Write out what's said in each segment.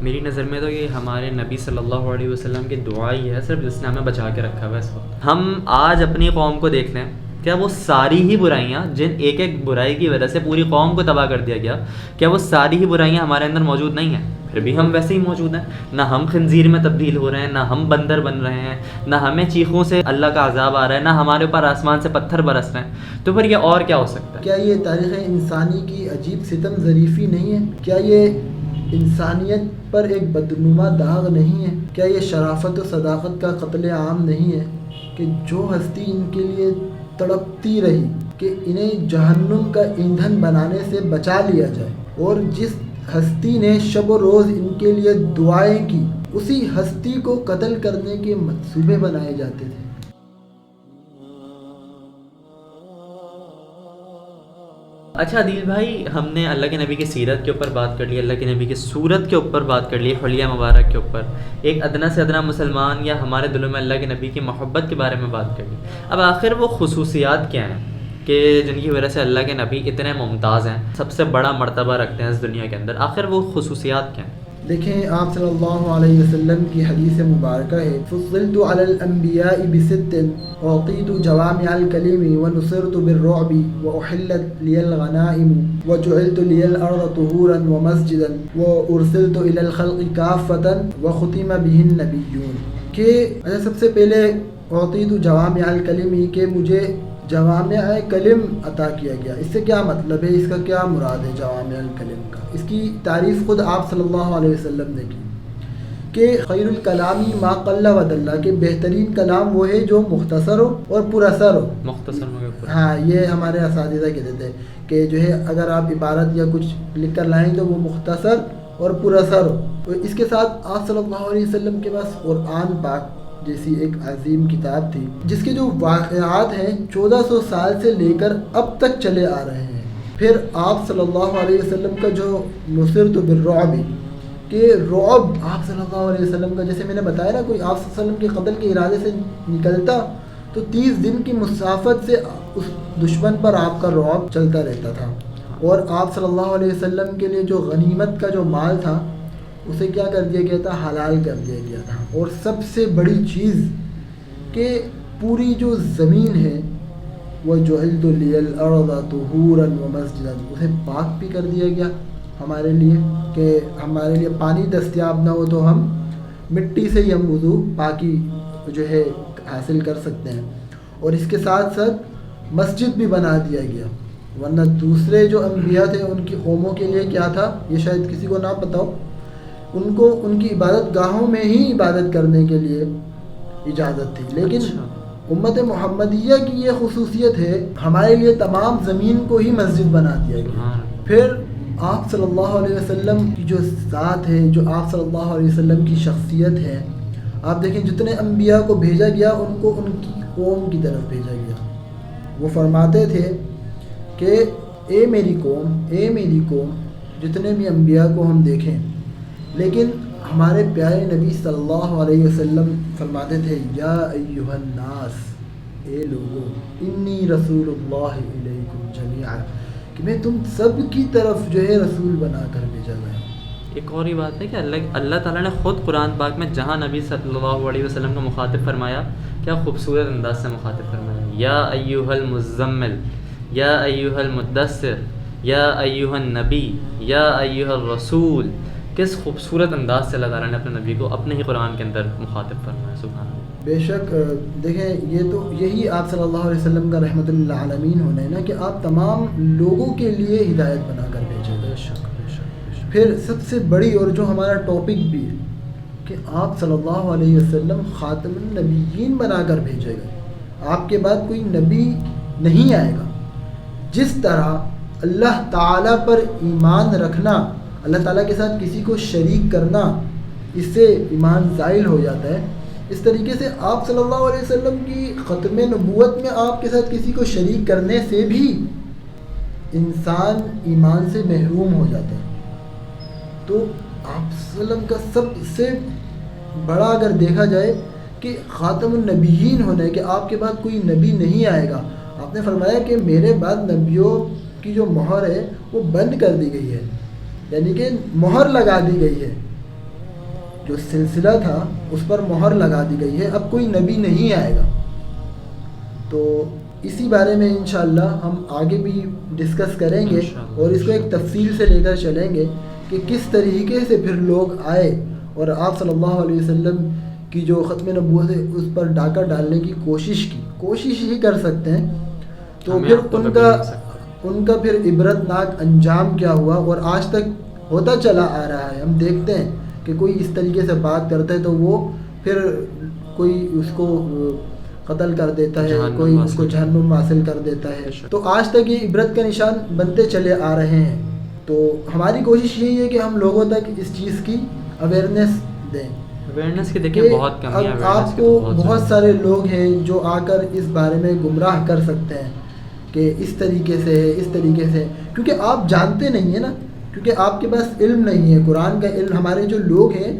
میری نظر میں تو یہ ہمارے نبی صلی اللہ علیہ وسلم کی دعا ہی ہے صرف، جس نے ہمیں بچا کے رکھا ہوا ہے اس وقت۔ ہم آج اپنی قوم کو دیکھ لیں، کیا وہ ساری ہی برائیاں جن ایک ایک برائی کی وجہ سے پوری قوم کو تباہ کر دیا گیا، کیا وہ ساری ہی برائیاں ہمارے اندر موجود نہیں ہیں؟ پھر بھی ہم ویسے ہی موجود ہیں، نہ ہم خنزیر میں تبدیل ہو رہے ہیں، نہ ہم بندر بن رہے ہیں، نہ ہمیں چیخوں سے اللہ کا عذاب آ رہا ہے، نہ ہمارے اوپر آسمان سے پتھر برس رہے ہیں، تو پھر یہ اور کیا ہو سکتا ہے؟ کیا یہ تاریخ انسانی کی عجیب ستم ظریفی نہیں ہے؟ کیا یہ انسانیت پر ایک بدنما داغ نہیں ہے؟ کیا یہ شرافت و صداقت کا قتل عام نہیں ہے کہ جو ہستی ان کے لیے تڑپتی رہی کہ انہیں جہنم کا ایندھن بنانے سے بچا لیا جائے، اور جس ہستی نے شب و روز ان کے لیے دعائیں کی، اسی ہستی کو قتل کرنے کے منصوبے بنائے جاتے تھے؟ اچھا عدیل بھائی، ہم نے اللہ کے نبی کی سیرت کے اوپر بات کر لی، اللہ کے نبی کی صورت کے اوپر بات کر لی، حلیہ مبارک کے اوپر، ایک ادنا سے ادنا مسلمان یا ہمارے دلوں میں اللہ کے نبی کی محبت کے بارے میں بات کر لی۔ اب آخر وہ خصوصیات کیا ہیں کہ جن کی وجہ سے اللہ کے نبی اتنے ممتاز ہیں، سب سے بڑا مرتبہ رکھتے ہیں اس دنیا کے اندر؟ آخر وہ خصوصیات کیا ہیں؟ دیکھیں، آپ صلی اللہ علیہ وسلم کی حدیث مبارکہ ہے، فضلت علی الانبیاء بست اعطیت جوامع الکلم ونصرت بالرعب واحلت لی الغنائم وجعلت لی الارض طہورا ومسجدا وارسلت الی الخلق کافۃ وختم به النبیون۔ کہ سب سے پہلے اعطیت جوامع الکلم، کہ مجھے جوامع کلم عطا کیا گیا۔ اس سے کیا مطلب ہے؟ اس کا کیا مراد ہے جوامع الکلم کا؟ اس کی تعریف خود آپ صلی اللہ علیہ وسلم نے کی کہ خیر الکلامی ما قل و دل، کہ بہترین کلام وہ ہے جو مختصر ہو اور پر اثر ہو۔ مختصر مگر ہاں، یہ ہمارے اساتذہ کہتے تھے کہ جو ہے اگر آپ عبارت یا کچھ لکھ کر لائیں تو وہ مختصر اور پر اثر ہو۔ تو اس کے ساتھ آپ صلی اللہ علیہ وسلم کے پاس قرآن پاک جیسی ایک عظیم کتاب تھی، جس کے جو واقعات ہیں 1400 سال سے لے کر اب تک چلے آ رہے ہیں۔ پھر آپ صلی اللہ علیہ وسلم کا جو نصرت بالرعب، کہ رعب آپ صلی اللہ علیہ وسلم کا، جیسے میں نے بتایا نا، کوئی آپ صلی اللہ علیہ وسلم کے قتل کے ارادے سے نکلتا تو 30 دن کی مسافت سے اس دشمن پر آپ کا رعب چلتا رہتا تھا، اور آپ صلی اللہ علیہ وسلم کے لیے جو غنیمت کا جو مال تھا اسے کیا کر دیا گیا تھا؟ حلال کر دیا گیا تھا۔ اور سب سے بڑی چیز کہ پوری جو زمین ہے وہ جعلت لی الارض طہورا ومسجدا، اسے پاک بھی کر دیا گیا ہمارے لیے، کہ ہمارے لیے پانی دستیاب نہ ہو تو ہم مٹی سے ہی ہم وضو پاکی جو ہے حاصل کر سکتے ہیں، اور اس کے ساتھ ساتھ مسجد بھی بنا دیا گیا۔ ورنہ دوسرے جو انبیاء تھے ان کی قوموں کے لیے کیا تھا، یہ شاید کسی کو نہ پتہ ہو، ان کو ان کی عبادت گاہوں میں ہی عبادت کرنے کے لیے اجازت تھی، لیکن امت محمدیہ کی یہ خصوصیت ہے، ہمارے لیے تمام زمین کو ہی مسجد بنا دیا گیا۔ پھر آپ صلی اللہ علیہ وسلم کی جو ذات ہے، جو آپ صلی اللہ علیہ وسلم کی شخصیت ہے، آپ دیکھیں جتنے انبیاء کو بھیجا گیا ان کو ان کی قوم کی طرف بھیجا گیا۔ وہ فرماتے تھے کہ اے میری قوم، جتنے بھی انبیاء کو ہم دیکھیں، لیکن ہمارے پیارے نبی صلی اللہ علیہ وسلم فرماتے تھے یا ایھا الناس، اے لوگو، انی رسول اللہ الیکم جمیعا، کہ میں تم سب کی طرف جو ہے رسول بنا کر بھیجا گیا ہوں۔ ایک اور ہی بات ہے کہ اللہ تعالیٰ نے خود قرآن پاک میں جہاں نبی صلی اللہ علیہ وسلم کو مخاطب فرمایا، کیا خوبصورت انداز سے مخاطب فرمایا، یا ایھا المزمل، یا ایھا المدثر، یا ایھا النبی، یا ایھا الرسول۔ کس خوبصورت انداز سے اللہ تعالیٰ نے اپنے نبی کو اپنے ہی قرآن کے اندر مخاطب فرمایا، سبحان اللہ۔ بے شک، دیکھیں یہ تو یہی آپ صلی اللہ علیہ وسلم کا رحمت للعالمین ہونا ہے نا، کہ آپ تمام لوگوں کے لیے ہدایت بنا کر بھیجے گئے۔ پھر سب سے بڑی اور جو ہمارا ٹاپک بھی ہے کہ آپ صلی اللہ علیہ وسلم خاتم النبیین بنا کر بھیجے گئے، آپ کے بعد کوئی نبی نہیں آئے گا۔ جس طرح اللہ تعالیٰ پر ایمان رکھنا، اللہ تعالیٰ کے ساتھ کسی کو شریک کرنا، اس سے ایمان زائل ہو جاتا ہے، اس طریقے سے آپ صلی اللہ علیہ وسلم کی ختم نبوت میں آپ کے ساتھ کسی کو شریک کرنے سے بھی انسان ایمان سے محروم ہو جاتا ہے۔ تو آپ صلی اللہ علیہ وسلم کا سب سے بڑا اگر دیکھا جائے کہ خاتم النبیین ہونا ہے، کہ آپ کے بعد کوئی نبی نہیں آئے گا۔ آپ نے فرمایا کہ میرے بعد نبیوں کی جو مہر ہے وہ بند کر دی گئی ہے، یعنی کہ مہر لگا دی گئی ہے جو سلسلہ تھا اس پر مہر لگا دی گئی ہے، اب کوئی نبی نہیں آئے گا۔ تو اسی بارے میں انشاءاللہ ہم آگے بھی ڈسکس کریں گے اور اس کو ایک تفصیل سے لے کر چلیں گے کہ کس طریقے سے پھر لوگ آئے اور آپ صلی اللہ علیہ وسلم کی جو ختم نبوت ہے اس پر ڈاکہ ڈالنے کی کوشش ہی کر سکتے ہیں۔ تو پھر ان کا پھر عبرت ناک انجام کیا ہوا اور آج تک ہوتا چلا آ رہا ہے۔ ہم دیکھتے ہیں کہ کوئی اس طریقے سے بات کرتا ہے تو وہ پھر کوئی اس کو قتل کر دیتا ہے، کوئی اس کو جہنم حاصل کر دیتا ہے۔ تو آج تک یہ عبرت کا نشان بنتے چلے آ رہے ہیں۔ تو ہماری کوشش یہی ہے کہ ہم لوگوں تک اس چیز کی اویئرنیس دیں۔ اویئرنیس کی دیکھیں بہت کمی ہے۔ اب آپ کو بہت سارے لوگ ہیں جو آ کر اس بارے میں گمراہ کر سکتے ہیں کہ اس طریقے سے ہے، اس طریقے سے، کیونکہ آپ جانتے نہیں ہیں نا، کیونکہ آپ کے پاس علم نہیں ہے قرآن کا علم۔ ہمارے جو لوگ ہیں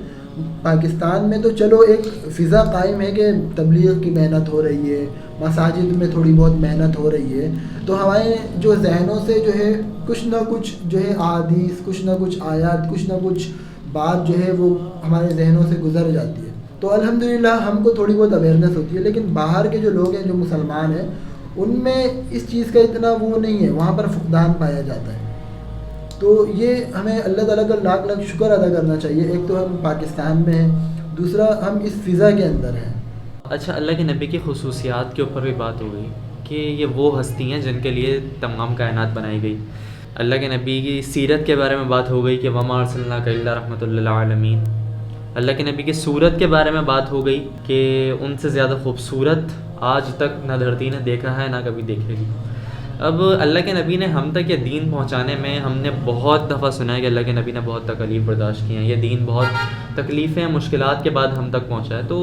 پاکستان میں تو چلو ایک فضا قائم ہے کہ تبلیغ کی محنت ہو رہی ہے، مساجد میں تھوڑی بہت محنت ہو رہی ہے، تو ہمارے جو ذہنوں سے جو ہے کچھ نہ کچھ جو ہے احادیث، کچھ نہ کچھ آیات، کچھ نہ کچھ بات جو ہے وہ ہمارے ذہنوں سے گزر جاتی ہے۔ تو الحمدللہ ہم کو تھوڑی بہت اویئرنیس ہوتی ہے، لیکن باہر کے جو لوگ ہیں جو مسلمان ہیں ان میں اس چیز کا اتنا وہ نہیں ہے، وہاں پر فقدان پایا جاتا ہے۔ تو یہ ہمیں اللہ تعالیٰ کا لاکھ لاکھ شکر ادا کرنا چاہیے۔ ایک تو ہم پاکستان میں ہیں، دوسرا ہم اس فضا کے اندر ہیں۔ اچھا، اللہ کے نبی کی خصوصیات کے اوپر بھی بات ہو گئی کہ یہ وہ ہستی ہیں جن کے لیے تمام کائنات بنائی گئی۔ اللہ کے نبی کی سیرت کے بارے میں بات ہو گئی کہ وما ارسلناک الا رحمۃ للعالمین۔ اللہ کے نبی کی صورت کے بارے میں بات ہو گئی کہ ان سے زیادہ خوبصورت آج تک نہ دھرتی نے دیکھا ہے نہ کبھی دیکھے گی۔ اب اللہ کے نبی نے ہم تک یہ دین پہنچانے میں، ہم نے بہت دفعہ سنا ہے کہ اللہ کے نبی نے بہت تکلیف برداشت کی ہیں، یہ دین بہت تکلیفیں مشکلات کے بعد ہم تک پہنچا ہے۔ تو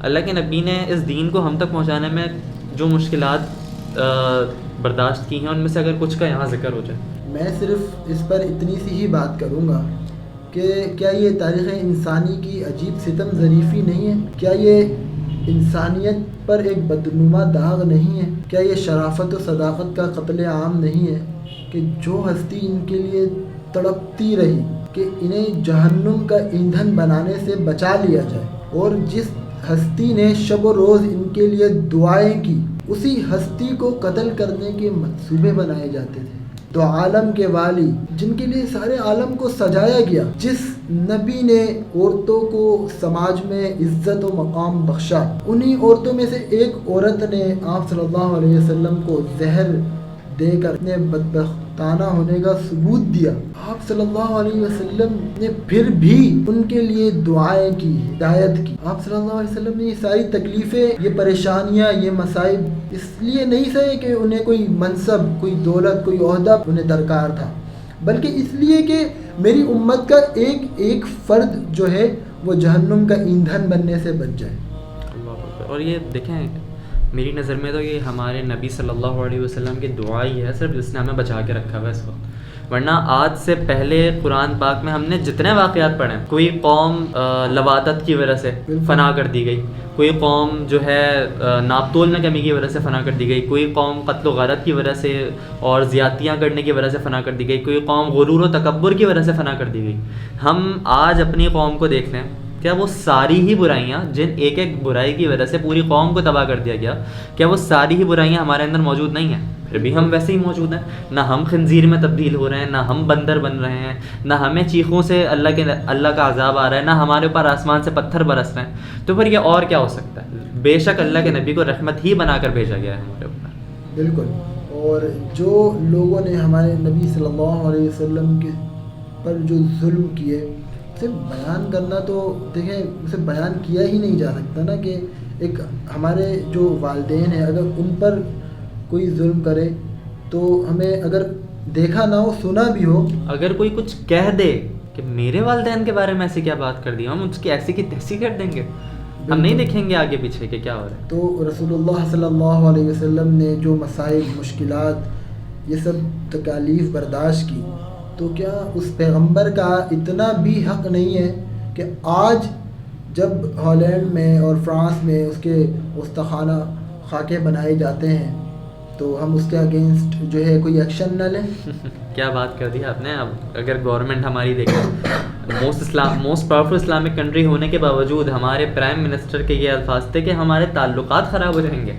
اللہ کے نبی نے اس دین کو ہم تک پہنچانے میں جو مشکلات برداشت کی ہیں ان میں سے اگر کچھ کا یہاں ذکر ہو جائے۔ میں صرف اس پر اتنی سی ہی بات کروں گا کہ کیا یہ تاریخ انسانی کی عجیب ستم ظریفی نہیں ہے؟ کیا یہ انسانیت پر ایک بدنما داغ نہیں ہے؟ کیا یہ شرافت و صداقت کا قتل عام نہیں ہے کہ جو ہستی ان کے لیے تڑپتی رہی کہ انہیں جہنم کا ایندھن بنانے سے بچا لیا جائے، اور جس ہستی نے شب و روز ان کے لیے دعائیں کی، اسی ہستی کو قتل کرنے کے منصوبے بنائے جاتے تھے؟ تو عالم کے والی جن کے لیے سارے عالم کو سجایا گیا، جس نبی نے عورتوں کو سماج میں عزت و مقام بخشا، انہی عورتوں میں سے ایک عورت نے آپ صلی اللہ علیہ وسلم کو زہر دے کر اپنے بدبختانہ ہونے کا ثبوت دیا۔ آپ صلی اللہ علیہ وسلم نے پھر بھی ان کے لیے دعائیں کی، ہدایت کی۔ آپ صلی اللہ علیہ وسلم نے یہ ساری تکلیفیں، یہ پریشانیاں، یہ مصائب اس لیے نہیں سہے کہ انہیں کوئی منصب، کوئی دولت، کوئی عہدہ انہیں درکار تھا، بلکہ اس لیے کہ میری امت کا ایک ایک فرد جو ہے وہ جہنم کا ایندھن بننے سے بچ جائے۔ اور یہ دیکھیں میری نظر میں تو یہ ہمارے نبی صلی اللہ علیہ وسلم کی دعا ہی ہے صرف جس نے ہمیں بچا کے رکھا ہوا ہے اس وقت، ورنہ آج سے پہلے قرآن پاک میں ہم نے جتنے واقعات پڑھے، کوئی قوم لواطت کی وجہ سے فنا کر دی گئی، کوئی قوم جو ہے ناپ تول میں کمی کی وجہ سے فنا کر دی گئی، کوئی قوم قتل و غارت کی وجہ سے اور زیادتیاں کرنے کی وجہ سے فنا کر دی گئی، کوئی قوم غرور و تکبر کی وجہ سے فنا کر دی گئی۔ ہم آج اپنی قوم کو دیکھ لیں، کیا وہ ساری ہی برائیاں جن ایک ایک برائی کی وجہ سے پوری قوم کو تباہ کر دیا گیا، کیا وہ ساری ہی برائیاں ہمارے اندر موجود نہیں ہیں؟ پھر بھی ہم ویسے ہی موجود ہیں، نہ ہم خنزیر میں تبدیل ہو رہے ہیں، نہ ہم بندر بن رہے ہیں، نہ ہمیں چیخوں سے اللہ کا عذاب آ رہا ہے، نہ ہمارے اوپر آسمان سے پتھر برس رہے ہیں۔ تو پھر یہ اور کیا ہو سکتا ہے؟ بے شک اللہ کے نبی کو رحمت ہی بنا کر بھیجا گیا ہے ہمارے اوپر۔ بالکل۔ اور جو لوگوں نے ہمارے نبی صلی اللہ علیہ وسلم کے پر جو ظلم کیے، اسے بیان کرنا تو دیکھیں اسے بیان کیا ہی نہیں جا سکتا نا، کہ ایک ہمارے جو والدین ہیں اگر ان پر کوئی ظلم کرے تو ہمیں اگر دیکھا نہ ہو، سنا بھی ہو، اگر کوئی کچھ کہہ دے کہ میرے والدین کے بارے میں ایسی کیا بات کر دی، ہم اس کی ایسی کی تیسی کر دیں گے، ہم نہیں دیکھیں گے آگے پیچھے کہ کیا ہو رہا ہے۔ تو رسول اللہ صلی اللہ علیہ وسلم نے جو مسائل، مشکلات، یہ سب تکالیف برداشت کی، تو کیا اس پیغمبر کا اتنا بھی حق نہیں ہے کہ آج جب ہالینڈ میں اور فرانس میں اس کے گستاخانہ خاکے بنائے جاتے ہیں تو ہم اس کے اگینسٹ جو ہے کوئی ایکشن نہ لیں؟ کیا بات کر دی آپ نے۔ اب اگر گورنمنٹ ہماری دیکھے موسٹ پاورفل اسلامک کنٹری ہونے کے باوجود ہمارے پرائم منسٹر کے یہ الفاظ تھے کہ ہمارے تعلقات خراب ہو جائیں گے.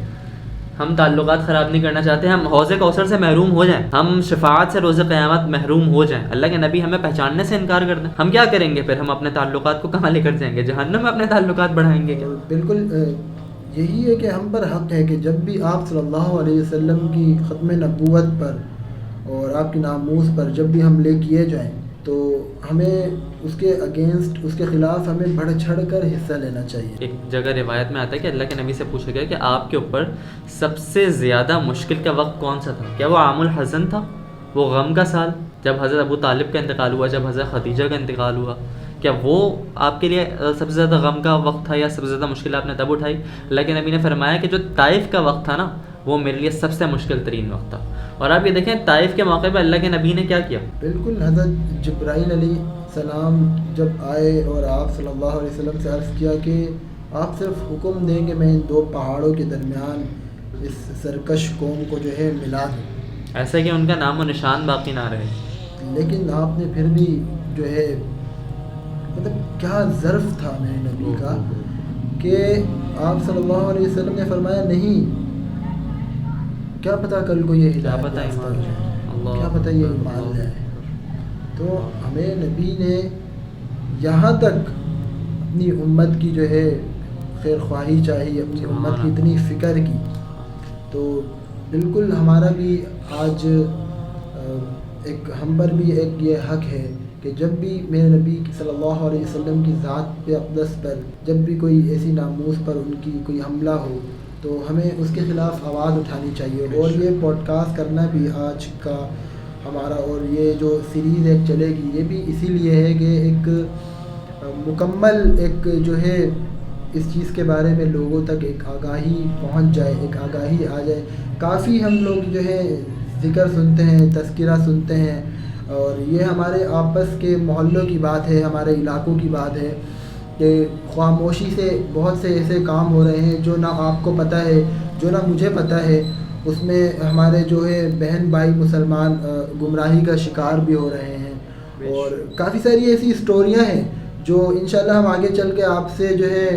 ہم تعلقات خراب نہیں کرنا چاہتے, ہم حوض کوثر سے محروم ہو جائیں, ہم شفاعت سے روز قیامت محروم ہو جائیں, اللہ کے نبی ہمیں پہچاننے سے انکار کر دیں, ہم کیا کریں گے پھر؟ ہم اپنے تعلقات کو کہاں لے کر جائیں گے؟ جہنم میں اپنے تعلقات بڑھائیں گے کیا؟ بالکل یہی ہے کہ ہم پر حق ہے کہ جب بھی آپ صلی اللہ علیہ وسلم کی ختم نبوت پر اور آپ کی ناموس پر جب بھی حملے کیے جائیں تو ہمیں اس کے اگینسٹ, اس کے خلاف ہمیں بڑھ چڑھ کر حصہ لینا چاہیے. ایک جگہ روایت میں آتا ہے کہ اللہ کے نبی سے پوچھا گیا کہ آپ کے اوپر سب سے زیادہ مشکل کا وقت کون سا تھا؟ کیا وہ عام الحزن تھا, وہ غم کا سال جب حضرت ابو طالب کا انتقال ہوا, جب حضرت خدیجہ کا انتقال ہوا؟ کیا وہ آپ کے لیے سب سے زیادہ غم کا وقت تھا یا سب سے زیادہ مشکل آپ نے تب اٹھائی؟ اللہ کے نبی نے فرمایا کہ جو طائف کا وقت تھا نا وہ میرے لیے سب سے مشکل ترین وقت تھا. اور آپ یہ دیکھیں طائف کے موقع پہ اللہ کے نبی نے کیا کیا. بالکل حضرت جبرائیل علیہ السلام جب آئے اور آپ صلی اللہ علیہ وسلم سے عرض کیا کہ آپ صرف حکم دیں کہ میں ان دو پہاڑوں کے درمیان اس سرکش قوم کو جو ہے ملا دوں, ایسا کہ ان کا نام و نشان باقی نہ رہے. لیکن آپ نے پھر بھی جو ہے مطلب کیا ظرف تھا میرے نبی کا کہ آپ صلی اللہ علیہ وسلم نے فرمایا نہیں, کیا پتہ کل کو یہ ہدایت کیا پتہ یہ ایمان لے آئے. تو ہمیں نبی نے یہاں تک اپنی امت کی جو ہے خیر خواہی چاہی, اپنی امت کی اتنی فکر کی. تو بالکل ہمارا بھی آج ایک ہم پر بھی ایک یہ حق ہے کہ جب بھی میرے نبی صلی اللہ علیہ وسلم کی ذات پہ اقدس پر جب بھی کوئی ایسی ناموس پر ان کی کوئی حملہ ہو تو ہمیں اس کے خلاف آواز اٹھانی چاہیے. اور یہ پوڈ کاسٹ کرنا بھی آج کا ہمارا, اور یہ جو سیریز ایک چلے گی یہ بھی اسی لیے ہے کہ ایک مکمل ایک جو ہے اس چیز کے بارے میں لوگوں تک ایک آگاہی پہنچ جائے, ایک آگاہی آ جائے. کافی ہم لوگ جو ہے ذکر سنتے ہیں, تذکرہ سنتے ہیں, اور یہ ہمارے آپس کے محلوں کی بات ہے, ہمارے علاقوں کی بات ہے کہ خاموشی سے بہت سے ایسے کام ہو رہے ہیں جو نہ آپ کو پتہ ہے, جو نہ مجھے پتہ ہے. اس میں ہمارے جو ہے بہن بھائی مسلمان گمراہی کا شکار بھی ہو رہے ہیں, اور کافی ساری ایسی اسٹوریاں ہیں جو انشاءاللہ ہم آگے چل کے آپ سے جو ہے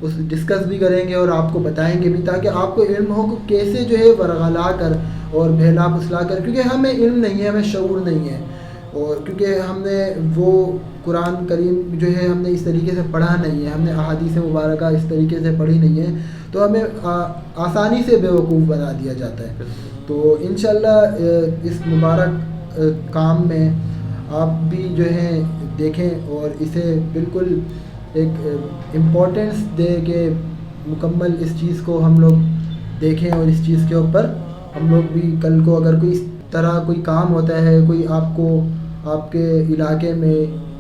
اس ڈسکس بھی کریں گے اور آپ کو بتائیں گے بھی, تاکہ آپ کو علم ہو کہ کیسے جو ہے ورغلا کر اور بہلا پھسلا کر, کیونکہ ہمیں علم نہیں ہے, ہمیں شعور نہیں ہے, اور کیونکہ ہم نے وہ قرآن کریم جو ہے ہم نے اس طریقے سے پڑھا نہیں ہے, ہم نے احادیث مبارکہ اس طریقے سے پڑھی نہیں ہے, تو ہمیں آسانی سے بیوقوف بنا دیا جاتا ہے. تو انشاءاللہ اس مبارک کام میں آپ بھی جو ہے دیکھیں اور اسے بالکل ایک امپورٹنس دے کہ مکمل اس چیز کو ہم لوگ دیکھیں, اور اس چیز کے اوپر ہم لوگ بھی کل کو اگر کوئی اس طرح کوئی کام ہوتا ہے, کوئی آپ کو آپ کے علاقے میں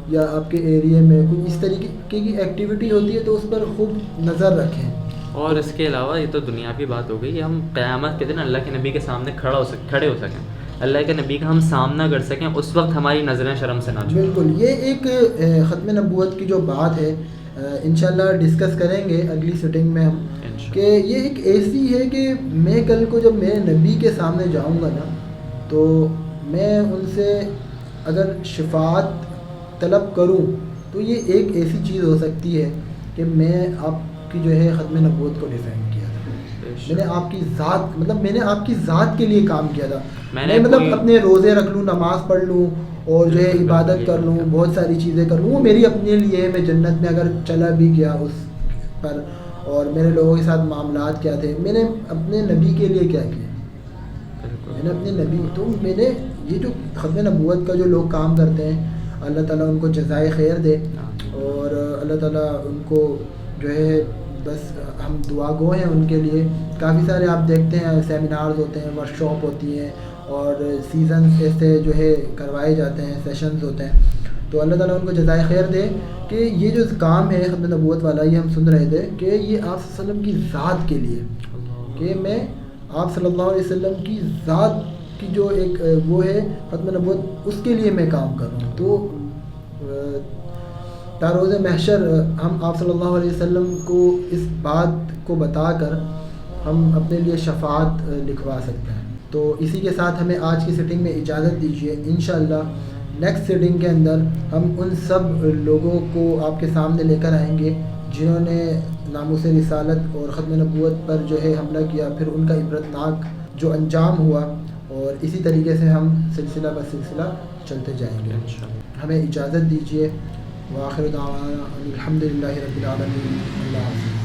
یا آپ کے ایریے میں کوئی اس طریقے کی ایکٹیویٹی ہوتی ہے تو اس پر خوب نظر رکھیں. اور اس کے علاوہ یہ تو دنیاوی بات ہو گئی, ہم قیامت کے دن اللہ کے نبی کے سامنے کھڑے ہو سکیں, اللہ کے نبی کا ہم سامنا کر سکیں, اس وقت ہماری نظریں شرم سے نہ جھکیں. بالکل یہ ایک ختم نبوت کی جو بات ہے انشاءاللہ ڈسکس کریں گے اگلی سیٹنگ میں ہم, کہ یہ ایک ایسی ہے کہ میں کل کو جب میرے نبی کے سامنے جاؤں گا نا تو میں ان سے اگر شفاعت طلب کروں تو یہ ایک ایسی چیز ہو سکتی ہے کہ میں آپ کی جو ہے ختم نبوت کو ڈیفینڈ کیا تھا, میں نے آپ کی ذات میں نے آپ کی ذات کے لیے کام کیا تھا. میں مطلب اپنے روزے رکھ لوں, نماز پڑھ لوں اور جو ہے عبادت کر لوں, بہت ساری چیزیں کر لوں, وہ میری اپنے لیے ہے. میں جنت میں اگر چلا بھی گیا اس پر, اور میرے لوگوں کے ساتھ معاملات کیا تھے, میں نے اپنے نبی کے لیے کیا کیا, میں نے اپنے نبی. تو میں نے یہ جو ختم نبوت کا جو لوگ کام کرتے ہیں اللہ تعالیٰ ان کو جزائے خیر دے, اور اللہ تعالیٰ ان کو جو ہے بس ہم دعا گو ہیں ان کے لیے. کافی سارے آپ دیکھتے ہیں سیمینارز ہوتے ہیں, ورک شاپ ہوتی ہیں, اور سیزنز ایسے جو ہے کروائے جاتے ہیں, سیشنز ہوتے ہیں. تو اللہ تعالیٰ ان کو جزائے خیر دے کہ یہ جو کام ہے ختم نبوت والا, یہ ہم سن رہے تھے کہ یہ آپ صلی اللہ علیہ وسلم کی ذات کے لیے, کہ میں آپ صلی اللہ علیہ وسلم کی ذات کی جو ایک وہ ہے ختم نبوت, اس کے لیے میں کام کر رہا ہوں. تو روز محشر ہم آپ صلی اللہ علیہ وسلم کو اس بات کو بتا کر ہم اپنے لیے شفاعت لکھوا سکتے ہیں. تو اسی کے ساتھ ہمیں آج کی سیٹنگ میں اجازت دیجیے. انشاءاللہ نیکسٹ سیٹنگ کے اندر ہم ان سب لوگوں کو آپ کے سامنے لے کر آئیں گے جنہوں نے ناموس رسالت اور ختم نبوت پر جو ہے حملہ کیا، پھر ان کا عبرتناک جو انجام ہوا، اور اسی طریقے سے ہم سلسلہ بہ سلسلہ چلتے جائیں گے. ہمیں اجازت دیجیے. وآخر دعوانا الحمدللہ رب العالمین. اللہ حافظ.